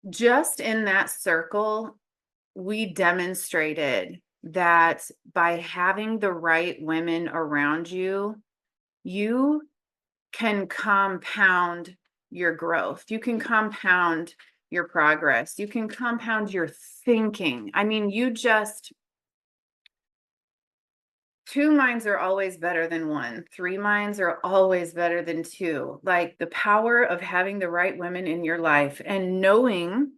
Just in that circle, we demonstrated that by having the right women around you, you can compound your growth. You can compound your progress. You can compound your thinking. I mean, two minds are always better than one. Three minds are always better than two. Like the power of having the right women in your life and knowing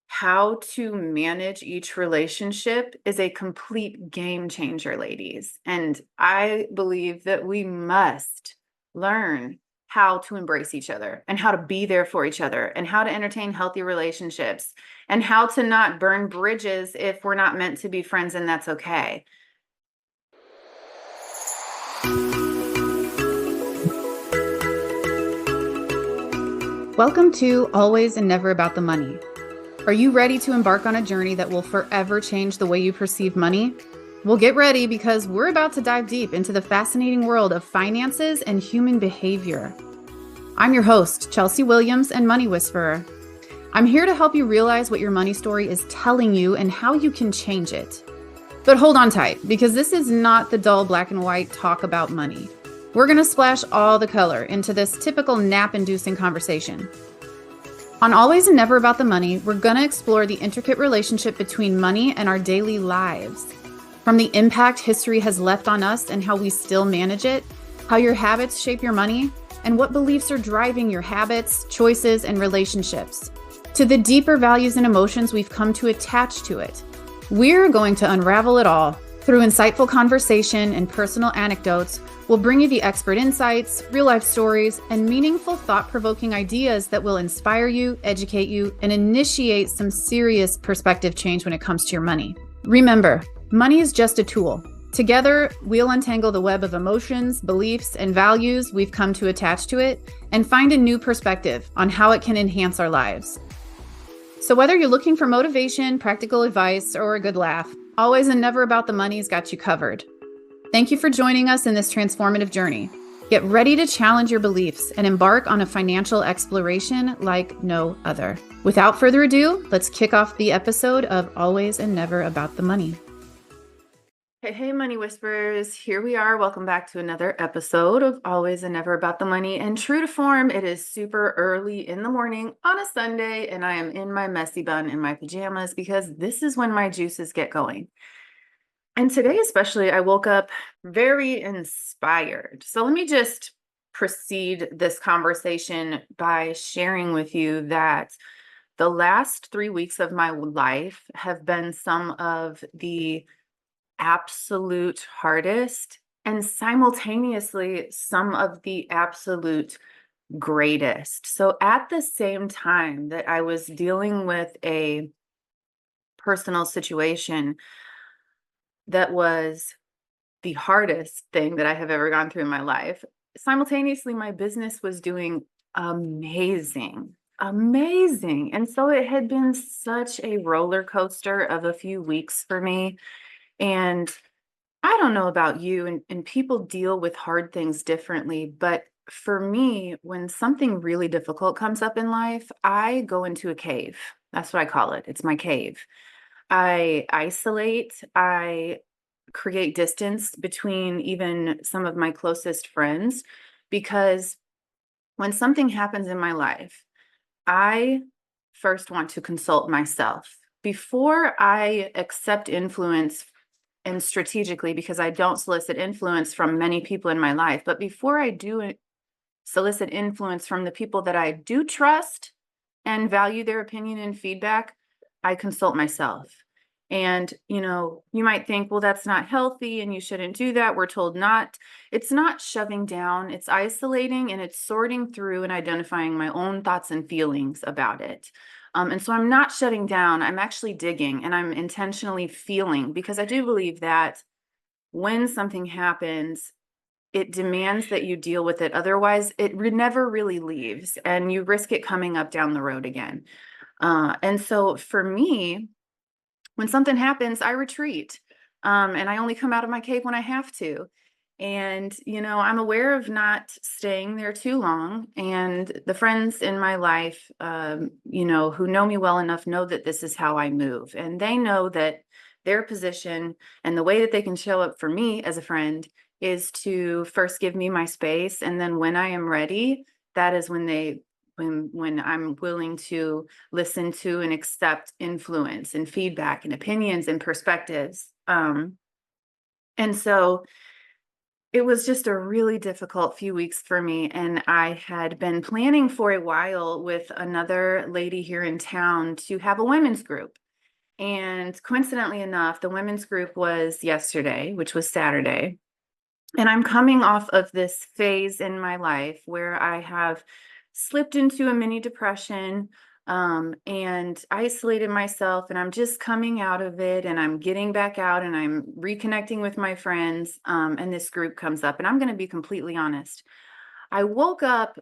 how to manage each relationship is a complete game changer, ladies. And I believe that we must learn how to embrace each other and how to be there for each other and how to entertain healthy relationships and how to not burn bridges if we're not meant to be friends, and that's okay. Welcome to Always and Never About the Money. Are you ready to embark on a journey that will forever change the way you perceive money? Well, get ready because we're about to dive deep into the fascinating world of finances and human behavior. I'm your host, Chelsea Williams and Money Whisperer. I'm here to help you realize what your money story is telling you and how you can change it. But hold on tight, because this is not the dull black and white talk about money. We're going to splash all the color into this typical nap-inducing conversation. On Always and Never About the Money, we're going to explore the intricate relationship between money and our daily lives. From the impact history has left on us and how we still manage it, how your habits shape your money, and what beliefs are driving your habits, choices, and relationships, to the deeper values and emotions we've come to attach to it. We're going to unravel it all. Through insightful conversation and personal anecdotes, we'll bring you the expert insights, real-life stories, and meaningful, thought-provoking ideas that will inspire you, educate you, and initiate some serious perspective change when it comes to your money. Remember, money is just a tool. Together, we'll untangle the web of emotions, beliefs, and values we've come to attach to it and find a new perspective on how it can enhance our lives. So whether you're looking for motivation, practical advice, or a good laugh, Always and Never About the Money's got you covered. Thank you for joining us in this transformative journey. Get ready to challenge your beliefs and embark on a financial exploration like no other. Without further ado, let's kick off the episode of Always and Never About the Money. Hey, Money Whisperers. Here we are. Welcome back to another episode of Always and Never About the Money. And true to form, it is super early in the morning on a Sunday, and I am in my messy bun in my pajamas because this is when my juices get going. And today especially, I woke up very inspired. So let me just proceed this conversation by sharing with you that the last 3 weeks of my life have been some of the absolute hardest and simultaneously some of the absolute greatest. So at the same time that I was dealing with a personal situation that was the hardest thing that I have ever gone through in my life, simultaneously my business was doing amazing. Amazing. And so it had been such a roller coaster of a few weeks for me. And I don't know about you, and people deal with hard things differently, but for me, when something really difficult comes up in life, I go into a cave. That's what I call it. It's my cave. I isolate, I create distance between even some of my closest friends, because when something happens in my life, I first want to consult myself before I accept influence, and strategically, because I don't solicit influence from many people in my life. But before I do solicit influence from the people that I do trust and value their opinion and feedback, I consult myself. And, you might think, well, that's not healthy and you shouldn't do that. We're told not. It's not shoving down, it's isolating, and it's sorting through and identifying my own thoughts and feelings about it. And so I'm not shutting down, I'm actually digging and I'm intentionally feeling, because I do believe that when something happens, it demands that you deal with it. Otherwise, never really leaves and you risk it coming up down the road again. And so for me, when something happens, I retreat. And I only come out of my cave when I have to. And, I'm aware of not staying there too long. And the friends in my life, who know me well enough know that this is how I move. And they know that their position and the way that they can show up for me as a friend is to first give me my space. And then when I am ready, that is when I'm willing to listen to and accept influence and feedback and opinions and perspectives. And so it was just a really difficult few weeks for me, and I had been planning for a while with another lady here in town to have a women's group. And coincidentally enough, the women's group was yesterday, which was Saturday. And I'm coming off of this phase in my life where I have slipped into a mini depression, and isolated myself, and I'm just coming out of it, and I'm getting back out, and I'm reconnecting with my friends. And this group comes up, and I'm going to be completely honest. I woke up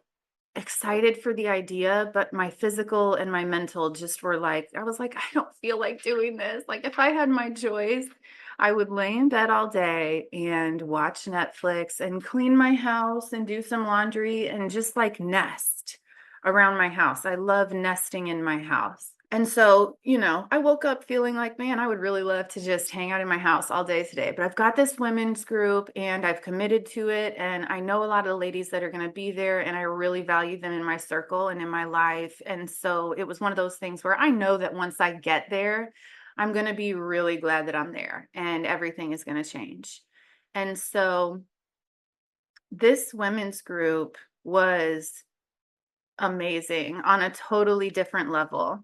excited for the idea, but my physical and my mental just were like, I was like, I don't feel like doing this. Like, if I had my choice, I would lay in bed all day and watch Netflix and clean my house and do some laundry and just like nest around my house. I love nesting in my house. And so, I woke up feeling like, man, I would really love to just hang out in my house all day today. But I've got this women's group and I've committed to it. And I know a lot of the ladies that are going to be there, and I really value them in my circle and in my life. And so it was one of those things where I know that once I get there, I'm going to be really glad that I'm there and everything is going to change. And so this women's group was amazing on a totally different level.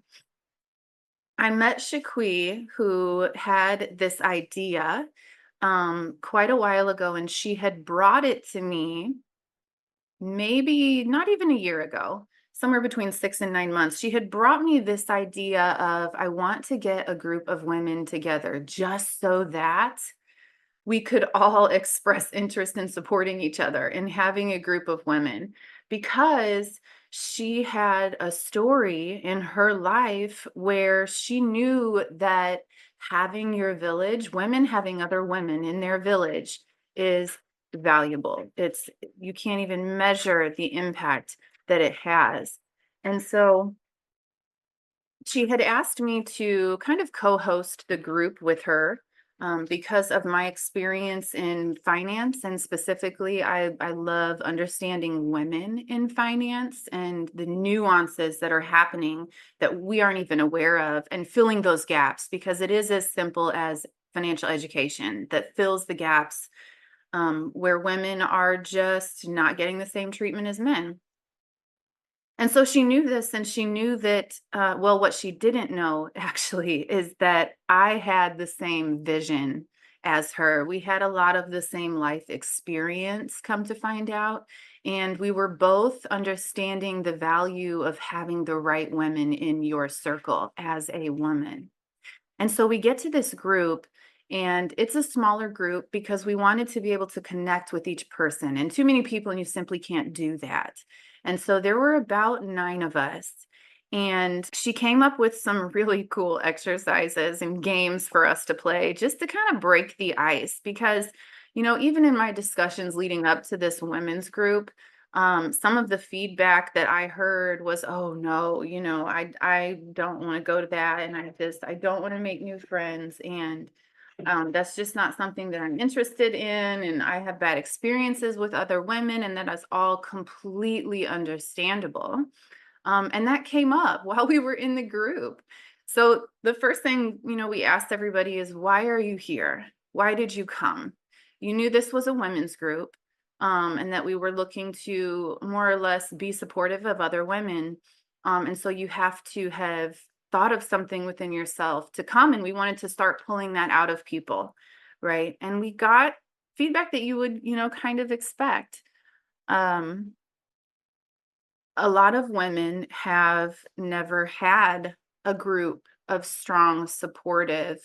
I met Shaqui, who had this idea quite a while ago, and she had brought it to me maybe not even a year ago, somewhere between 6 and 9 months. She had brought me this idea of, I want to get a group of women together just so that we could all express interest in supporting each other and having a group of women, because she had a story in her life where she knew that having your village, women having other women in their village, is valuable. You can't even measure the impact that it has. And so she had asked me to kind of co-host the group with her, because of my experience in finance. And specifically, I love understanding women in finance and the nuances that are happening that we aren't even aware of, and filling those gaps, because it is as simple as financial education that fills the gaps, where women are just not getting the same treatment as men. And so she knew this, and she knew that, well, what she didn't know actually is that I had the same vision as her. We had a lot of the same life experience, come to find out. And we were both understanding the value of having the right women in your circle as a woman. And so we get to this group, and it's a smaller group because we wanted to be able to connect with each person. And too many people, and you simply can't do that. And so there were about 9 of us. And she came up with some really cool exercises and games for us to play just to kind of break the ice. Because, even in my discussions leading up to this women's group, some of the feedback that I heard was, oh no, I don't want to go to that. And I don't want to make new friends. And that's just not something that I'm interested in. And I have bad experiences with other women, and that is all completely understandable. And that came up while we were in the group. So the first thing, we asked everybody is, why are you here? Why did you come? You knew this was a women's group, and that we were looking to more or less be supportive of other women. And so you have to have thought of something within yourself to come. And we wanted to start pulling that out of people. Right. And we got feedback that you would, kind of expect. Um, a lot of women have never had a group of strong, supportive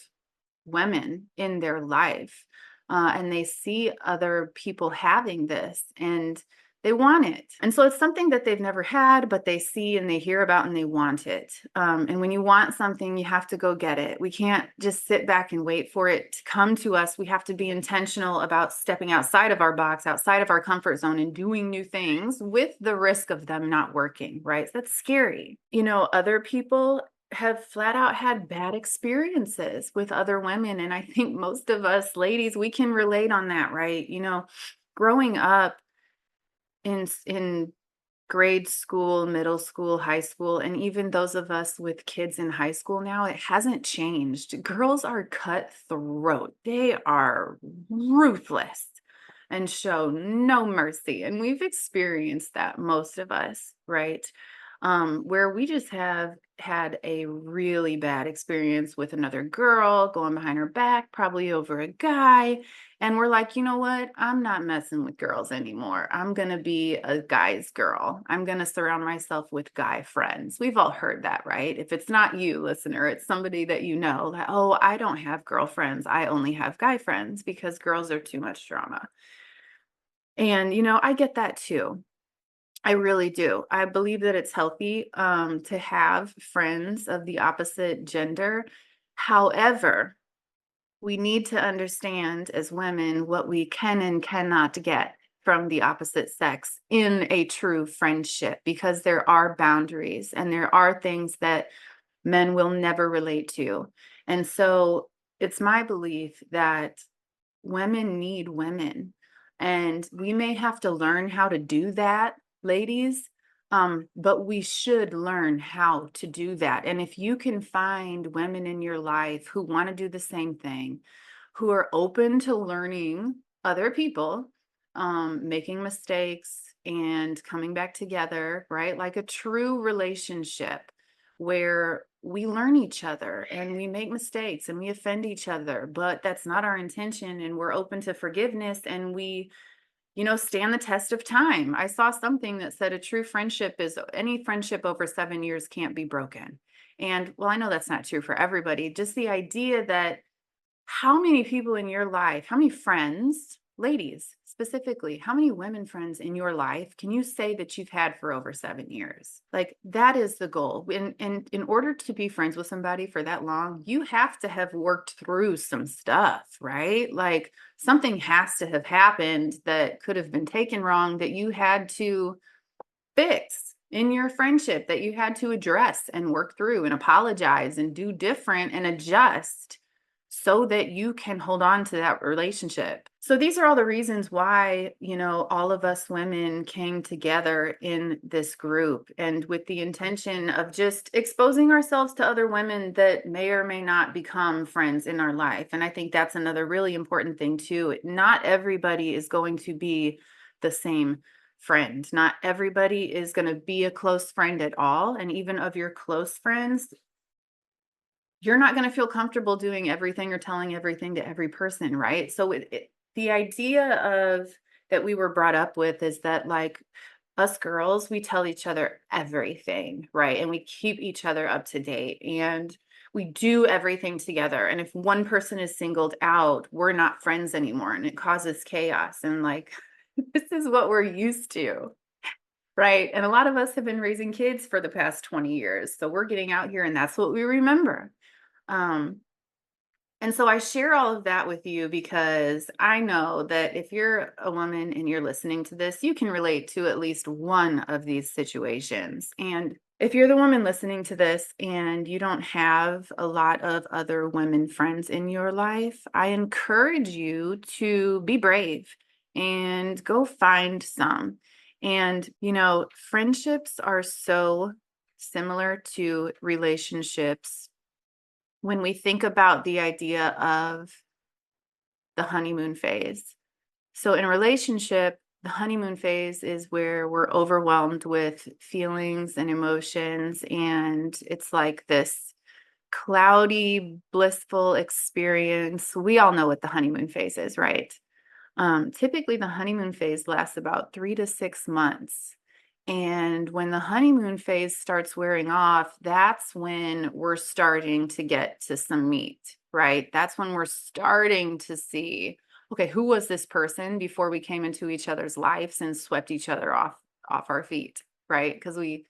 women in their life. And they see other people having this, and They want it. And so it's something that they've never had, but they see and they hear about and they want it. And when you want something, you have to go get it. We can't just sit back and wait for it to come to us. We have to be intentional about stepping outside of our box, outside of our comfort zone, and doing new things with the risk of them not working, right? That's scary. Other people have flat out had bad experiences with other women. And I think most of us ladies, we can relate on that, right? Growing up, in grade school, middle school, high school, and even those of us with kids in high school now, it hasn't changed. Girls are cutthroat. They are ruthless and show no mercy. And we've experienced that, most of us, right? Where we just have had a really bad experience with another girl going behind her back, probably over a guy. And we're like, you know what? I'm not messing with girls anymore. I'm going to be a guy's girl. I'm going to surround myself with guy friends. We've all heard that, right? If it's not you, listener, it's somebody that you know that, oh, I don't have girlfriends. I only have guy friends because girls are too much drama. And, I get that too. I really do. I believe that it's healthy to have friends of the opposite gender. However, we need to understand as women what we can and cannot get from the opposite sex in a true friendship, because there are boundaries and there are things that men will never relate to. And so it's my belief that women need women, and we may have to learn how to do that, ladies. But we should learn how to do that. And if you can find women in your life who want to do the same thing, who are open to learning other people, making mistakes and coming back together, right? Like a true relationship where we learn each other and we make mistakes and we offend each other, but that's not our intention. And we're open to forgiveness and we, stand the test of time. I saw something that said a true friendship is any friendship over 7 years can't be broken. And well, I know that's not true for everybody. Just the idea that how many people in your life, how many friends, ladies specifically, how many women friends in your life can you say that you've had for over 7 years? Like that is the goal. And in order to be friends with somebody for that long, you have to have worked through some stuff, right? Like something has to have happened that could have been taken wrong that you had to fix in your friendship, that you had to address and work through and apologize and do different and adjust so that you can hold on to that relationship. So these are all the reasons why, all of us women came together in this group, and with the intention of just exposing ourselves to other women that may or may not become friends in our life. And I think that's another really important thing too. Not everybody is going to be the same friend. Not everybody is going to be a close friend at all. And even of your close friends, you're not going to feel comfortable doing everything or telling everything to every person, right? So the idea of that we were brought up with is that like us girls, we tell each other everything, right? And we keep each other up to date and we do everything together. And if one person is singled out, we're not friends anymore and it causes chaos. And like, this is what we're used to. Right. And a lot of us have been raising kids for the past 20 years. So we're getting out here and that's what we remember. Um, and so I share all of that with you because I know that if you're a woman and you're listening to this, you can relate to at least one of these situations. And if you're the woman listening to this and you don't have a lot of other women friends in your life, I encourage you to be brave and go find some. And, friendships are so similar to relationships when we think about the idea of the honeymoon phase. So in a relationship, the honeymoon phase is where we're overwhelmed with feelings and emotions, and it's like this cloudy, blissful experience. We all know what the honeymoon phase is, right? Typically, the honeymoon phase lasts about 3 to 6 months. And when the honeymoon phase starts wearing off, that's when we're starting to get to some meat, right? That's when we're starting to see, okay, who was this person before we came into each other's lives and swept each other off our feet, right? Because we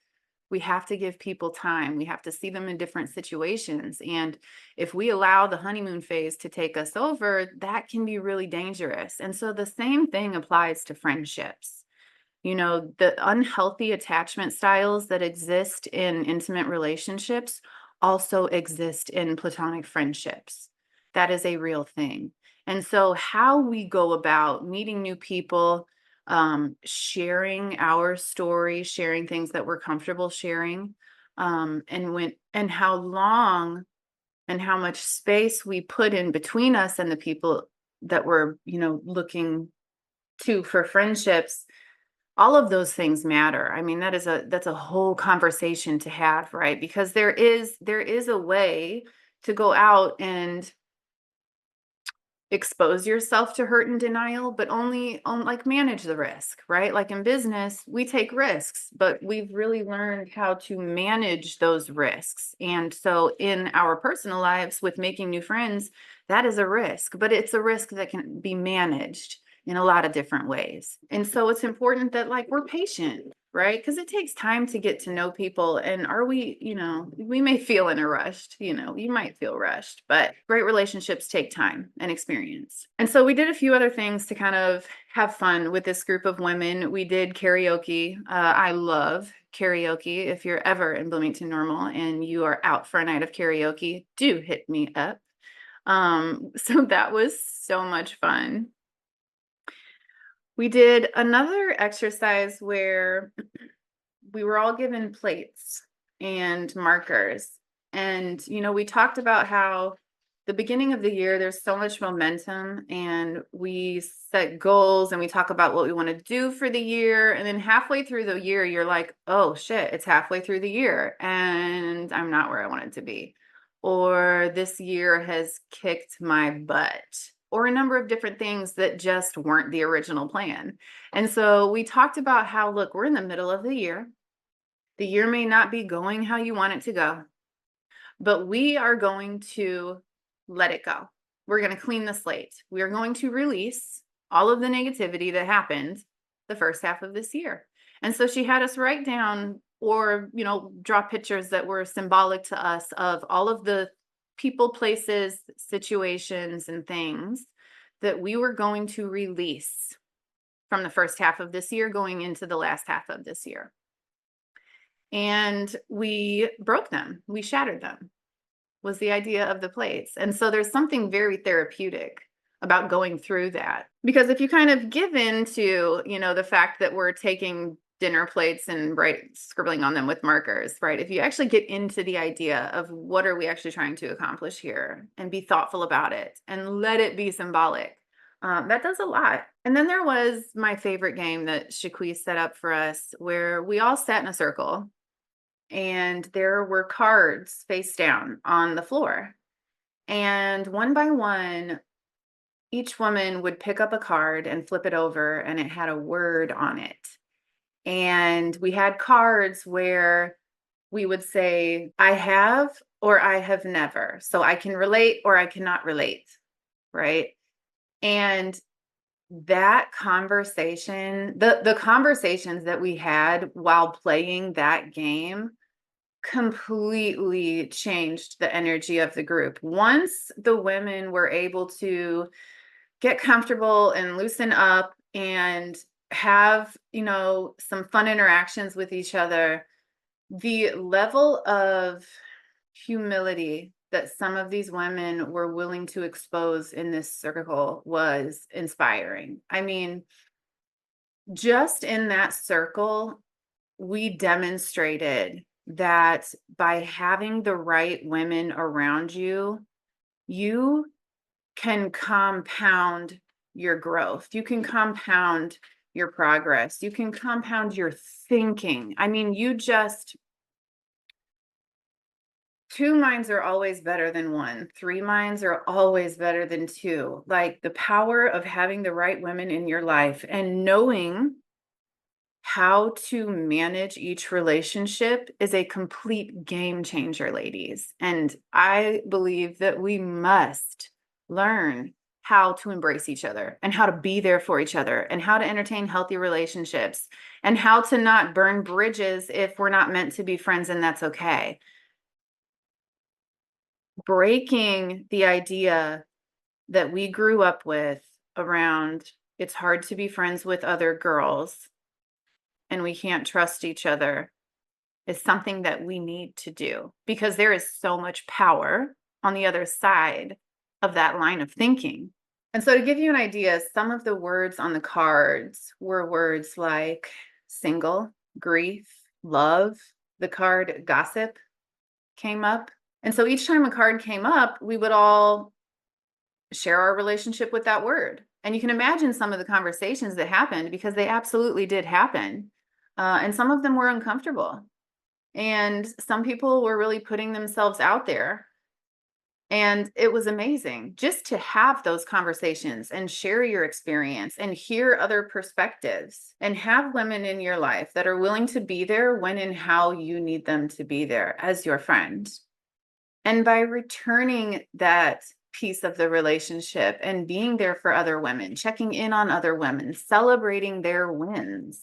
have to give people time. We have to see them in different situations. And if we allow the honeymoon phase to take us over, that can be really dangerous. And so the same thing applies to friendships. You know, the unhealthy attachment styles that exist in intimate relationships also exist in platonic friendships. That is a real thing. And so, how we go about meeting new people, sharing our story, sharing things that we're comfortable sharing, and how long and how much space we put in between us and the people that we're, looking to for friendships, all of those things matter. I mean, that's a whole conversation to have, right? Because there is a way to go out and expose yourself to hurt and denial, but only on like manage the risk, right? Like in business, we take risks, but we've really learned how to manage those risks. And so in our personal lives with making new friends, that is a risk, but it's a risk that can be managed in a lot of different ways. And so it's important that like we're patient, right? Because it takes time to get to know people. And are we, we may feel in a rushed, you might feel rushed, but great relationships take time and experience. And so we did a few other things to kind of have fun with this group of women. We did karaoke. I love karaoke. If you're ever in Bloomington Normal and you are out for a night of karaoke, do hit me up. So that was so much fun. We did another exercise where we were all given plates and markers. And, we talked about how the beginning of the year, there's so much momentum and we set goals and we talk about what we want to do for the year. And then halfway through the year, you're like, oh shit, it's halfway through the year and I'm not where I wanted to be. Or this year has kicked my butt. Or a number of different things that just weren't the original plan. And so we talked about how, look, we're in the middle of the year. The year may not be going how you want it to go, but we are going to let it go. We're going to clean the slate. We are going to release all of the negativity that happened the first half of this year. And so she had us write down or, draw pictures that were symbolic to us of all of the people, places, situations, and things that we were going to release from the first half of this year going into the last half of this year. And we broke them. We shattered them, was the idea of the plates. And so there's something very therapeutic about going through that. Because if you kind of give in to, the fact that we're taking dinner plates and scribbling on them with markers, right? If you actually get into the idea of what are we actually trying to accomplish here and be thoughtful about it and let it be symbolic, that does a lot. And then there was my favorite game that Shaquise set up for us where we all sat in a circle and there were cards face down on the floor. And one by one, each woman would pick up a card and flip it over, and it had a word on it. And we had cards where we would say, I have or I have never. So I can relate or I cannot relate, right? And that conversation, the conversations that we had while playing that game completely changed the energy of the group. Once the women were able to get comfortable and loosen up and have, some fun interactions with each other, the level of humility that some of these women were willing to expose in this circle was inspiring. I mean, just in that circle, we demonstrated that by having the right women around you, you can compound your growth. You can compound your progress. You can compound your thinking. I mean, two minds are always better than one. Three minds are always better than two. Like the power of having the right women in your life and knowing how to manage each relationship is a complete game changer, ladies. And I believe that we must learn how to embrace each other and how to be there for each other and how to entertain healthy relationships and how to not burn bridges if we're not meant to be friends, and that's okay. Breaking the idea that we grew up with around it's hard to be friends with other girls and we can't trust each other is something that we need to do because there is so much power on the other side of that line of thinking. And so, to give you an idea, some of the words on the cards were words like single, grief, love. The card gossip came up. And so, each time a card came up, we would all share our relationship with that word. And you can imagine some of the conversations that happened because they absolutely did happen. And some of them were uncomfortable. And some people were really putting themselves out there. And it was amazing just to have those conversations and share your experience and hear other perspectives and have women in your life that are willing to be there when and how you need them to be there as your friend. And by returning that piece of the relationship and being there for other women, checking in on other women, celebrating their wins,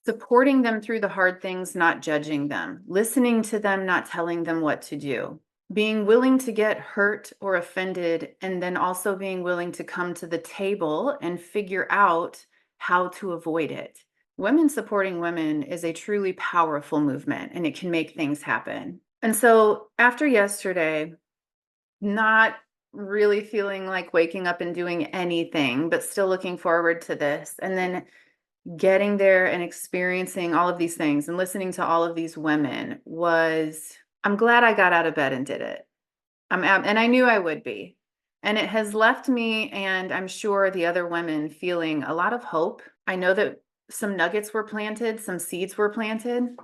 supporting them through the hard things, not judging them, listening to them, not telling them what to do, being willing to get hurt or offended, and then also being willing to come to the table and figure out how to avoid it. Women supporting women is a truly powerful movement, and it can make things happen. And so after yesterday, not really feeling like waking up and doing anything, but still looking forward to this, and then getting there and experiencing all of these things and listening to all of these women I'm glad I got out of bed and did it. And I knew I would be. And it has left me, and I'm sure the other women, feeling a lot of hope. I know that some nuggets were planted, some seeds were planted,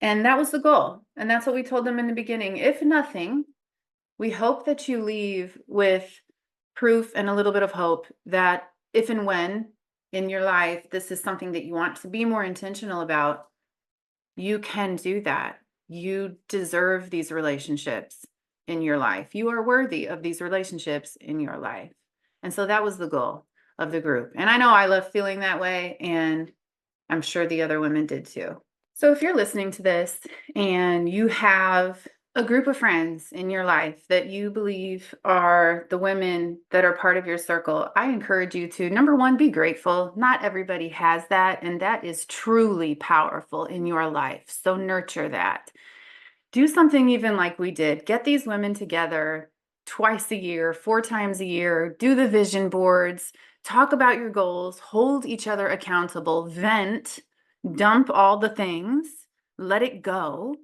and that was the goal. And that's what we told them in the beginning. If nothing, we hope that you leave with proof and a little bit of hope that if and when in your life this is something that you want to be more intentional about, you can do that. You deserve these relationships in your life. You are worthy of these relationships in your life. And so that was the goal of the group. And I know I love feeling that way, and I'm sure the other women did too. So if you're listening to this and you have a group of friends in your life that you believe are the women that are part of your circle, I encourage you to, number one, be grateful. Not everybody has that, and that is truly powerful in your life. So nurture that. Do something even like we did. Get these women together twice a year, 4 times a year, do the vision boards, talk about your goals, hold each other accountable, vent, dump all the things, let it go,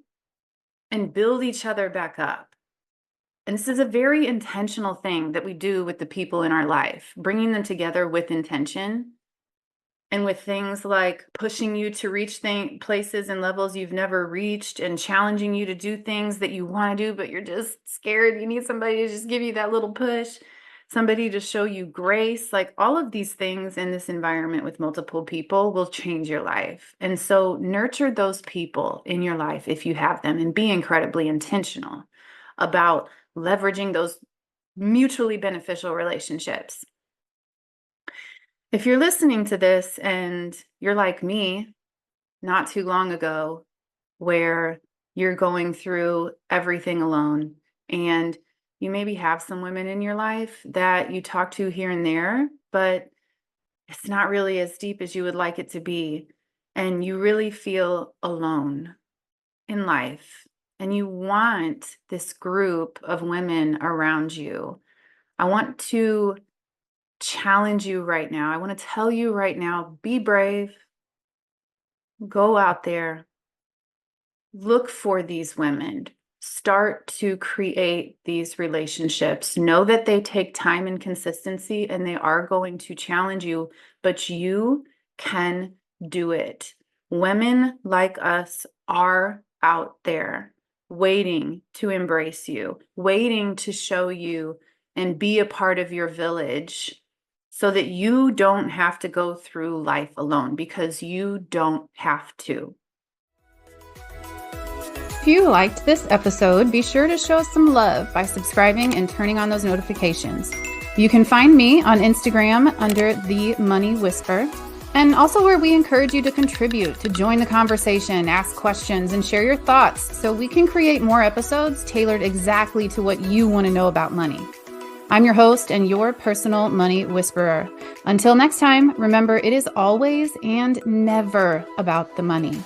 and build each other back up. And this is a very intentional thing that we do with the people in our life, bringing them together with intention and with things like pushing you to reach places and levels you've never reached and challenging you to do things that you want to do, but you're just scared. You need somebody to just give you that little push, somebody to show you grace. Like all of these things in this environment with multiple people will change your life. And so nurture those people in your life if you have them, and be incredibly intentional about leveraging those mutually beneficial relationships. If you're listening to this and you're like me not too long ago, where you're going through everything alone, and you maybe have some women in your life that you talk to here and there, but it's not really as deep as you would like it to be, and you really feel alone in life, and you want this group of women around you, I want to challenge you right now. I want to tell you right now, be brave, go out there, look for these women, start to create these relationships. Know that they take time and consistency, and they are going to challenge you, but you can do it. Women like us are out there waiting to embrace you, waiting to show you and be a part of your village, so that you don't have to go through life alone, because you don't have to. you liked this episode, be sure to show us some love by subscribing and turning on those notifications. You can find me on Instagram under The Money Whisper, and also where we encourage you to contribute, to join the conversation, ask questions, and share your thoughts so we can create more episodes tailored exactly to what you want to know about money. I'm your host and your personal money whisperer. Until next time, remember, it is always and never about the money.